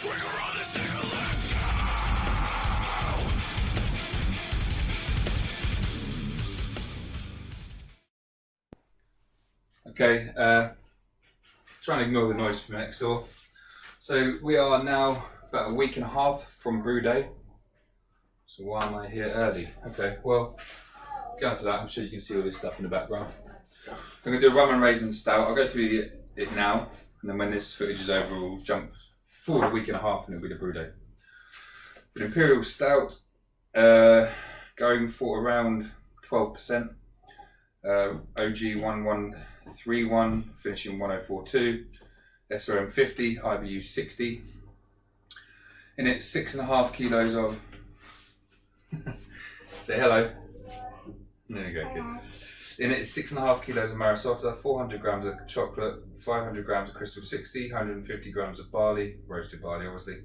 Okay, trying to ignore the noise from next door. So we are now about a week and a half from brew day. So why am I here early? Okay, well, get on to that. I'm sure you can see all this stuff in the background. I'm going to do a rum and raisin stout. I'll go through it now, and then when this footage is over, we'll jump forward a week and a half and it'll be the brew day. An Imperial stout, going for around 12%. OG 1131, finishing 1042. SRM 50, IBU 60. In it, 6.5 kilos of. Say hello. There you go, kid. In it is 6.5 kilos of Marisota, 400 grams of chocolate, 500 grams of Crystal 60, 150 grams of barley, roasted barley obviously,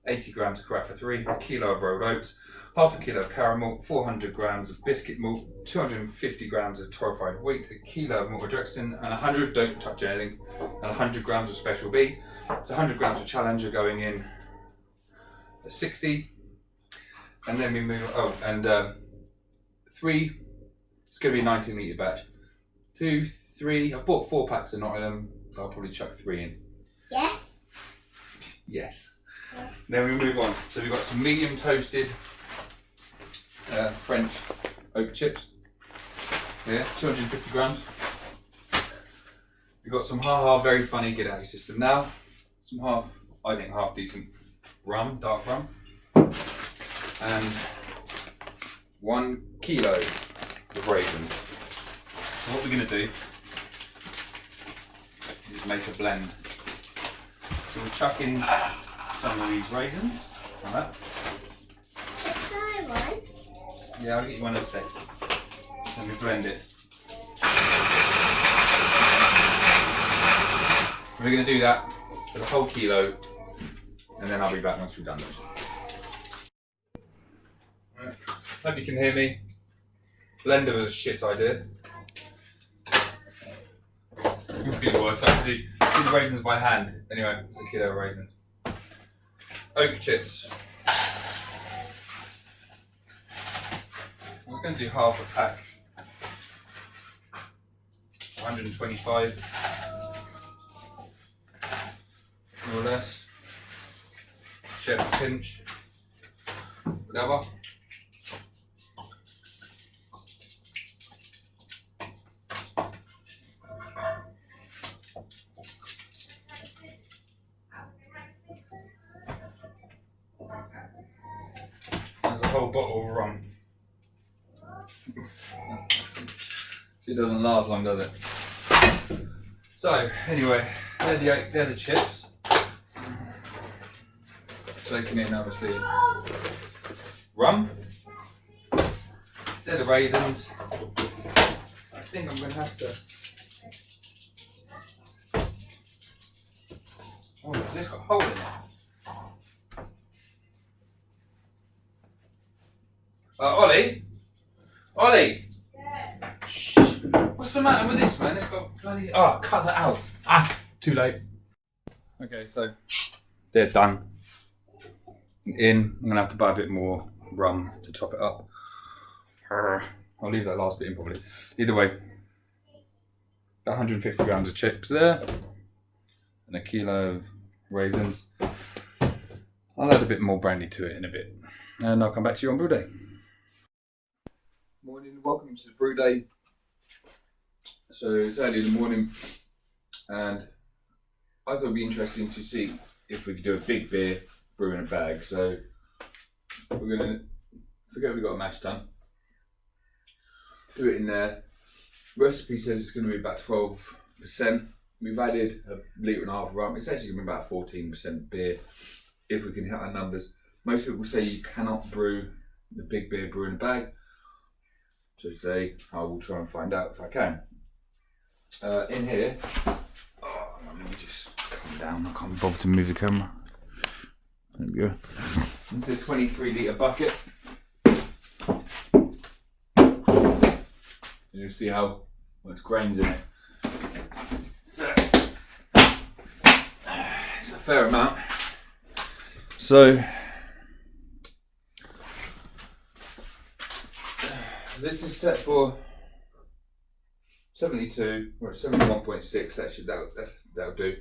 80 grams of Carafa 3, a kilo of rolled oats, half a kilo of caramel, 400 grams of biscuit malt, 250 grams of torrefied wheat, a kilo of maltodextrin, and 100, don't touch anything, and 100 grams of Special B. It's 100 grams of Challenger going in at 60. And then we move, three, it's going to be a 19 litre batch. 2, 3, I've bought 4 packs of Nottingham, I'll probably chuck 3 in. Yes? Yes. Yeah. Then we move on. So we've got some medium toasted French oak chips. Yeah, 250 grams. We've got some very funny, get out of your system now. Some I think half decent rum, dark rum. And 1 kilo of raisins. So what we're going to do is make a blend. So we'll chuck in some of these raisins, like that. Try one. Yeah, I'll get you one in a sec. Then we blend it. We're going to do that for the whole kilo, and then I'll be back once we've done those. Right. Hope you can hear me. Blender was a shit idea. It was actually do the raisins by hand. Anyway, it's a kilo of raisins. Oak chips. I was going to do half a pack. 125. More or less. Chef pinch. Whatever. There's a whole bottle of rum. It doesn't last long, does it? So, anyway, they're the chips. Taking in, obviously, rum. They're the raisins. I think I'm going to have to... Oh, has this got a hole in it? Ollie? Ollie? Yeah. Shh. What's the matter with this, man? It's got bloody... Oh, cut that out. Ah, too late. Okay, so they're done. I'm going to have to buy a bit more rum to top it up. I'll leave that last bit in probably. Either way, 150 grams of chips there, and a kilo of raisins. I'll add a bit more brandy to it in a bit, and I'll come back to you on brew day. Morning, welcome to the brew day. So it's early in the morning, and I thought it'd be interesting to see if we could do a big beer brew in a bag. So we're gonna forget we've got a mash tun. Do it in there. Recipe says it's going to be about 12%. We've added a litre and a half of rum. It's actually going to be about 14% beer if we can hit our numbers. Most people say you cannot brew the big beer brew in a bag. So today I will try and find out if I can. In here, let me just calm down. I can't be bothered to move the camera. There we go. This is a 23 litre bucket. You'll see how much grain's in it. So, it's a fair amount. So this is set for 72, or 71.6 actually, that'll do.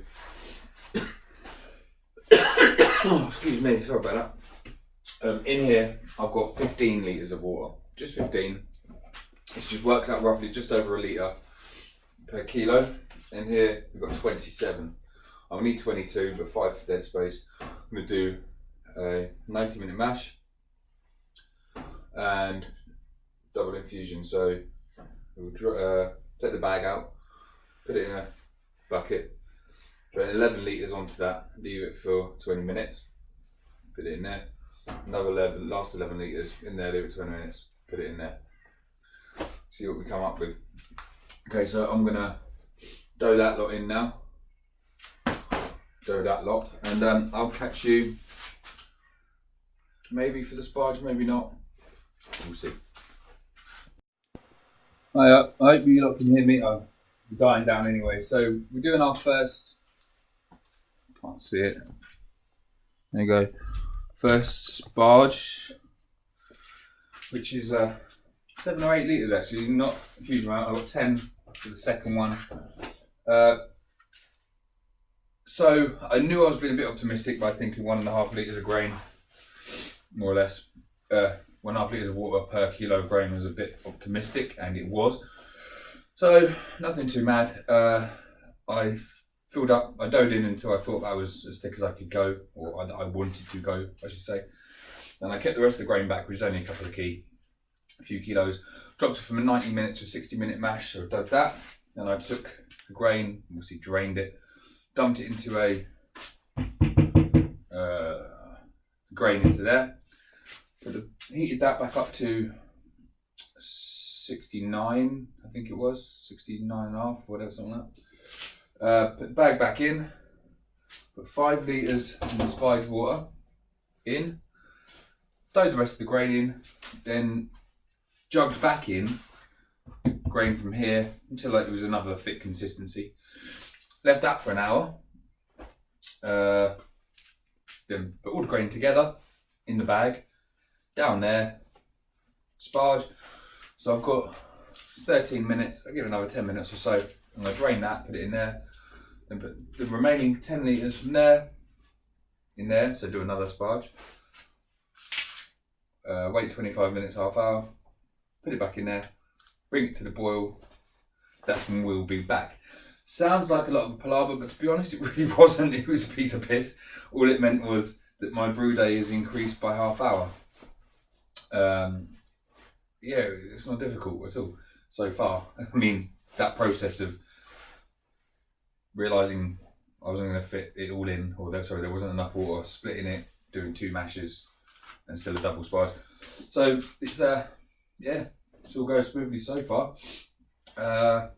Oh, excuse me, sorry about that. In here I've got 15 litres of water, just 15. It just works out roughly just over a litre per kilo. In here we've got 27. I'll need 22, but 5 for dead space. I'm going to do a 90-minute mash and double infusion. So we'll take the bag out, put it in a bucket, put 11 litres onto that, leave it for 20 minutes, put it in there, another last 11 litres in there, leave it 20 minutes, put it in there, see what we come up with. Okay, so I'm gonna dough that lot in now, and I'll catch you maybe for the sparge, maybe not, we'll see. Hi, I hope you lot can hear me. I'm dying down anyway. So we're doing our first, can't see it, there you go, first sparge, which is 7 or 8 litres actually, not a huge amount. I've got 10 for the second one. So I knew I was being a bit optimistic by thinking 1.5 litres of grain, more or less. 1.5 litres of water per kilo of grain was a bit optimistic, and it was. So nothing too mad. I filled up, I doughed in until I thought that was as thick as I could go, or I wanted to go, I should say. And I kept the rest of the grain back, which is only a few kilos. Dropped it from a 90 minute to a 60-minute mash, so I did that. Then I took the grain, obviously drained it, dumped it into a grain into there. Heated that back up to 69, I think it was, 69.5, whatever, something like that. Put the bag back in, put 5 litres in the spide water in, stowed the rest of the grain in, then jugged back in grain from here until it was another thick consistency. Left that for an hour, then put all the grain together in the bag, down there, sparge. So I've got 13 minutes, I'll give it another 10 minutes or so. I'm going to drain that, put it in there, then put the remaining 10 litres from there in there, so do another sparge. Wait 25 minutes, half hour, put it back in there, bring it to the boil, that's when we'll be back. Sounds like a lot of palaver, but to be honest, it really wasn't. It was a piece of piss. All it meant was that my brew day is increased by half hour. Yeah, it's not difficult at all so far. I mean, that process of realising I wasn't going to fit it all in, or there wasn't enough water, splitting it, doing 2 mashes, and still a double spice. So it's yeah, it's all going smoothly so far. We'll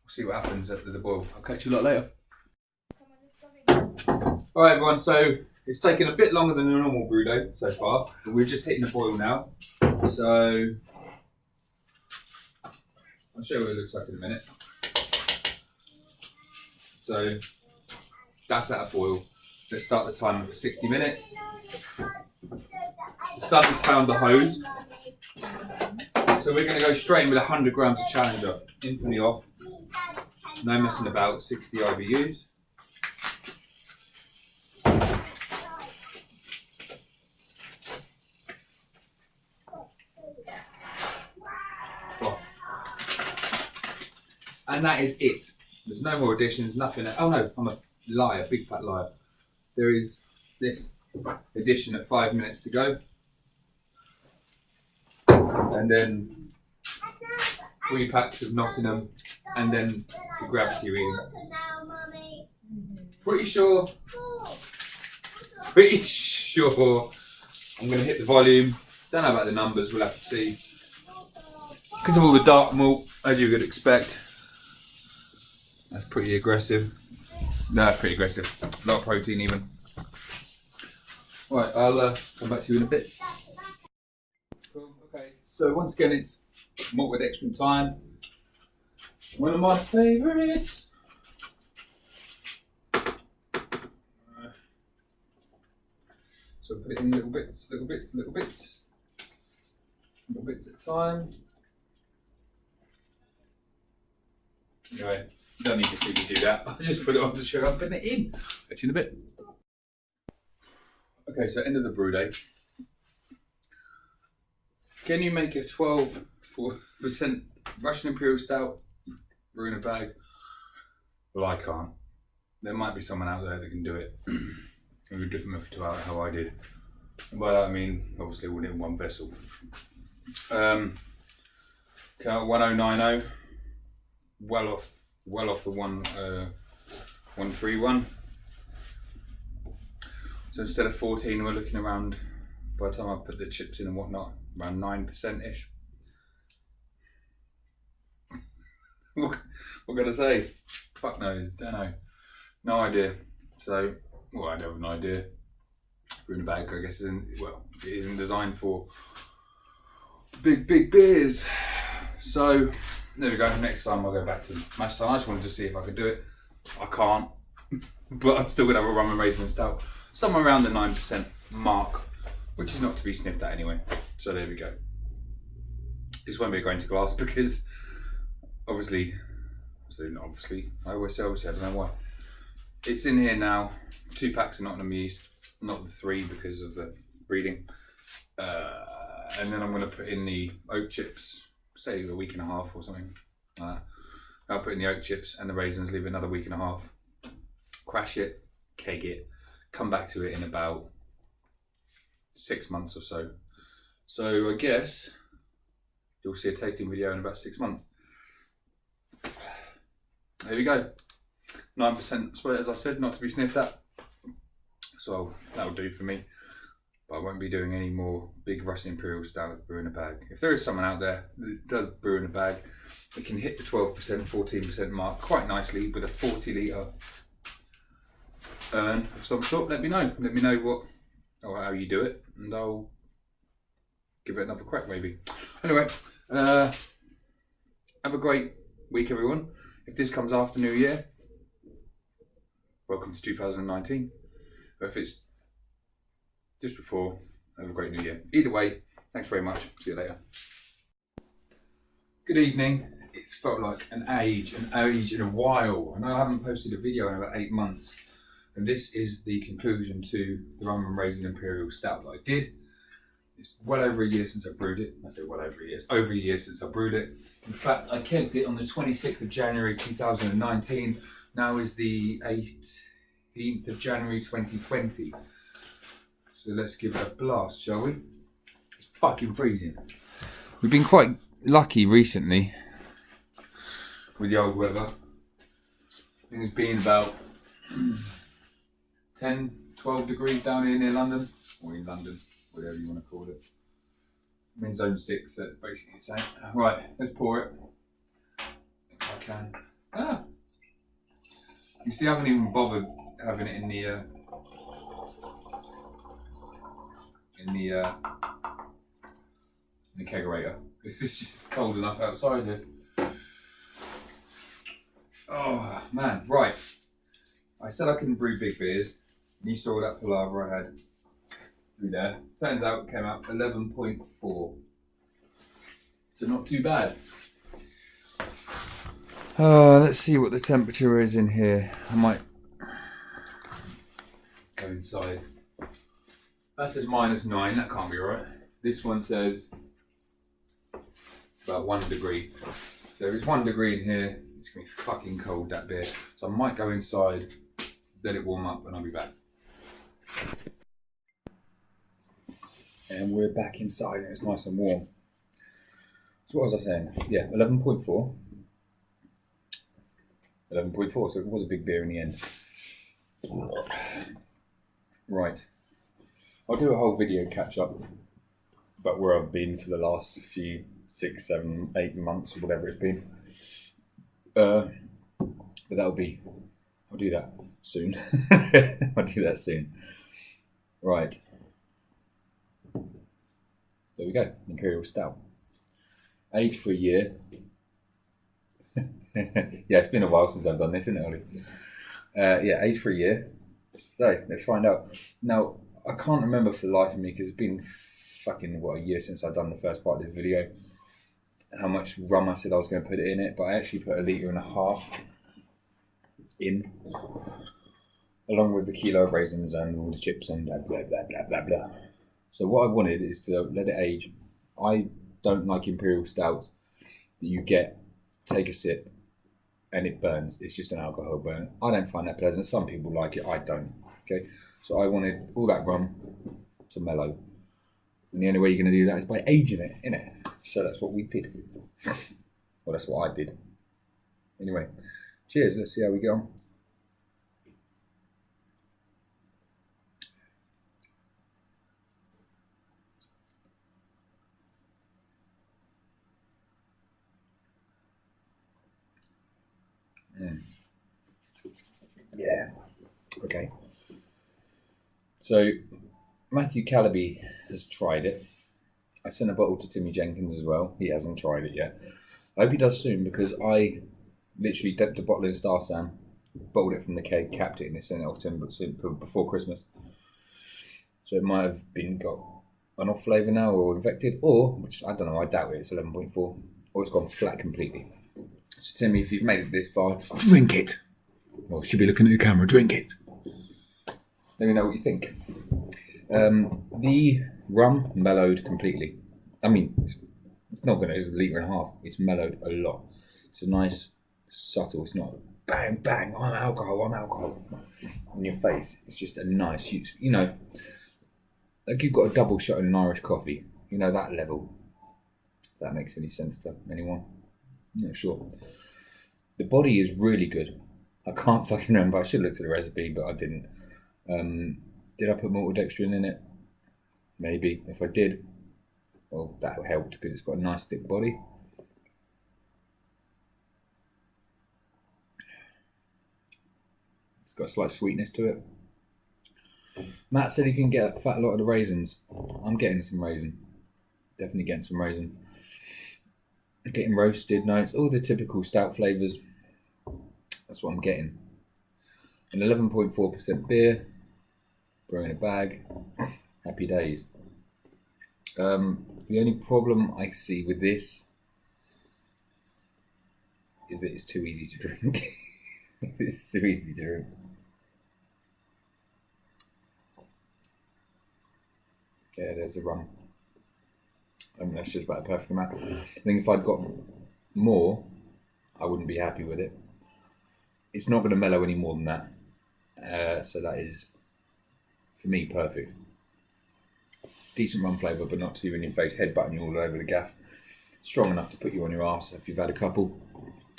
see what happens after the boil. I'll catch you a lot later. Alright everyone, so it's taken a bit longer than a normal brew day so far, but we're just hitting the boil now. So I'll show you what it looks like in a minute. So that's at a boil. Let's start the timer for 60 minutes. The sun's found the hose. So we're going to go straight in with 100 grams of Challenger. Infinitely off. No messing about, 60 IBUs. And that is it. There's no more additions, nothing. Oh no, I'm a liar, big fat liar. There is this addition at 5 minutes to go. And then 3 packs of Nottingham, and then the gravity reading. Pretty sure I'm going to hit the volume. Don't know about the numbers, we'll have to see. Because of all the dark malt, as you would expect. That's pretty aggressive. No, pretty aggressive. A lot of protein even. Right, I'll come back to you in a bit. Cool, okay. So once again, it's malt with extra time. One of my favourites. So put it in little bits, little bits, little bits. Little bits at a time. Anyway, you don't need to see me do that. I'll just put it on to show I'm putting it in. Catch you in a bit. Okay, so end of the brew day. Can you make a 12% Russian Imperial Stout brew in a bag? Well, I can't. There might be someone out there that can do it. It would differ to how I did. And by that I mean, obviously, all in one vessel. Count 1090. Well off the 131. So instead of 14, we're looking around, by the time I put the chips in and whatnot, around 9%-ish. What can I say? Fuck knows, don't know. No idea. So, well, I don't have an idea. Brew in a bag, I guess, it isn't designed for big beers. So, there we go. Next time I'll go back to mash time. I just wanted to see if I could do it. I can't. But I'm still going to have a rum and raisin stout. Somewhere around the 9% mark, which is not to be sniffed at anyway. So there we go. This won't be going to glass because obviously, I always say obviously, I don't know why. It's in here now. 2 packs of Nottingham yeast, not the 3 because of the breeding. And then I'm going to put in the oat chips, say a week and a half or something. I'll put in the oat chips and the raisins, leave it another week and a half. Crash it, keg it, come back to it in about 6 months or so. So I guess you'll see a tasting video in about 6 months. There we go. 9%, as I said, not to be sniffed at. So that'll do for me. But I won't be doing any more big Russian Imperial Stout brew in a bag. If there is someone out there that does brew in a bag, it can hit the 12%, 14% mark quite nicely with a 40 litre urn of some sort. Let me know. Let me know what or how you do it, and I'll give it another crack maybe. Anyway, have a great week, everyone. If this comes after New Year, welcome to 2019. But if it's just before, have a great New Year. Either way, thanks very much. See you later. Good evening. It's felt like an age and a while. I know I haven't posted a video in about 8 months. And this is the conclusion to the Rum Raisin Imperial Stout that I did. It's well over a year since I brewed it. I say well over a year. It's over a year since I brewed it. In fact, I kegged it on the 26th of January 2019. Now is the 18th of January 2020. So let's give it a blast, shall we? It's fucking freezing. We've been quite lucky recently with the old weather. I think it's been about 10, 12 degrees down here near London, or in London, whatever you want to call it. I'm in zone 6, so it's basically the same. Right, let's pour it, if I can. You see, I haven't even bothered having it in the kegerator. It's just cold enough outside here. Oh man, right. I said I couldn't brew big beers. And you saw that palaver I had through there. Turns out it came out 11.4. So not too bad. Let's see what the temperature is in here. I might go inside. That says -9, that can't be right. This one says about 1 degree. So if it's 1 degree in here, it's gonna be fucking cold, that beer. So I might go inside, let it warm up, and I'll be back. And we're back inside and it's nice and warm. So what was I saying? Yeah, 11.4. 11.4, so it was a big beer in the end. Right. I'll do a whole video catch up about where I've been for the last few 6, 7, 8 months or whatever it's been. But I'll do that soon. I'll do that soon. Right. There we go. Imperial Stout. Aged for a year. Yeah, it's been a while since I've done this, isn't it, Ollie? Yeah, aged for a year. So let's find out. Now, I can't remember for the life of me because it's been fucking a year since I've done the first part of this video. How much rum I said I was going to put it in it, but I actually put 1.5 litres in, along with the kilo of raisins and all the chips and blah blah blah blah blah blah. So what I wanted is to let it age. I don't like imperial stouts that you get, take a sip, and it burns. It's just an alcohol burn. I don't find that pleasant. Some people like it. I don't. Okay, so I wanted all that rum to mellow, and the only way you're going to do that is by aging it, innit? So that's what we did. Well, that's what I did. Anyway, cheers. Let's see how we get on. Yeah. Okay. So Matthew Calaby has tried it. I sent a bottle to Timmy Jenkins as well. He hasn't tried it yet. I hope he does soon because I literally dipped a bottle in Star Sam, bottled it from the keg, capped it, and sent it off to him before Christmas. So it might have been got an off flavour now or infected, or, which I don't know, I doubt it, it's 11.4, or it's gone flat completely. So Timmy, if you've made it this far, drink it. Well, should be looking at the camera, drink it. Let me know what you think. The rum mellowed completely. I mean, it's not going to, it's 1.5 litres. It's mellowed a lot. It's a nice, subtle, it's not bang, bang, I'm alcohol in your face. It's just a nice, you know, like you've got a double shot in an Irish coffee. You know, that level. If that makes any sense to anyone. I'm not sure. The body is really good. I can't fucking remember. I should have looked at the recipe, but I didn't. Did I put maltodextrin in it? Maybe. If I did, well, that helped because it's got a nice thick body. It's got a slight sweetness to it. Matt said he can get a fat lot of the raisins. I'm getting some raisin. Definitely getting some raisin. Getting roasted. No, it's all the typical stout flavours. That's what I'm getting. An 11.4% beer. Brewing a bag. Happy days. The only problem I see with this is that it's too easy to drink. It's too easy to drink. Yeah, there's the rum. I mean, that's just about a perfect amount. I think if I'd got more, I wouldn't be happy with it. It's not going to mellow any more than that. So that is, for me, perfect. Decent rum flavour, but not too in your face, headbutting you all over the gaff. Strong enough to put you on your arse if you've had a couple.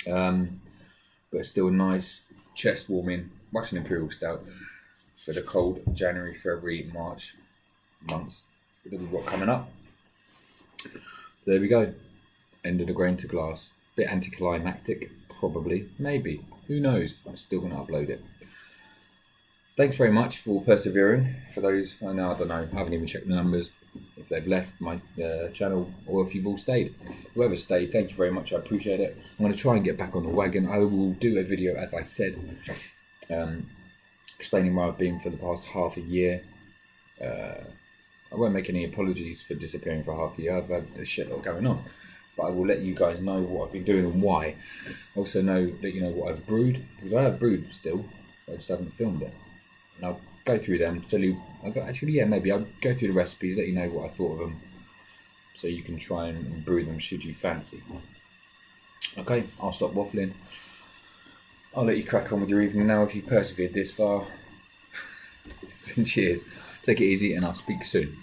But still nice, chest warming, Russian Imperial Stout for the cold January, February, March months that we've got coming up. So there we go. End of the grain to glass. Bit anticlimactic, probably, maybe. Who knows? I'm still going to upload it. Thanks very much for persevering. For those, I don't know, I haven't even checked the numbers, if they've left my channel or if you've all stayed. Whoever stayed, thank you very much, I appreciate it. I'm going to try and get back on the wagon. I will do a video, as I said, explaining where I've been for the past half a year. I won't make any apologies for disappearing for half a year. I've had a shitload going on. But I will let you guys know what I've been doing and why. Also let you know what I've brewed, because I have brewed still, I just haven't filmed it. And I'll go through them, tell you, maybe I'll go through the recipes, let you know what I thought of them, so you can try and brew them should you fancy. Okay, I'll stop waffling. I'll let you crack on with your evening now if you persevered this far. Cheers. Take it easy and I'll speak soon.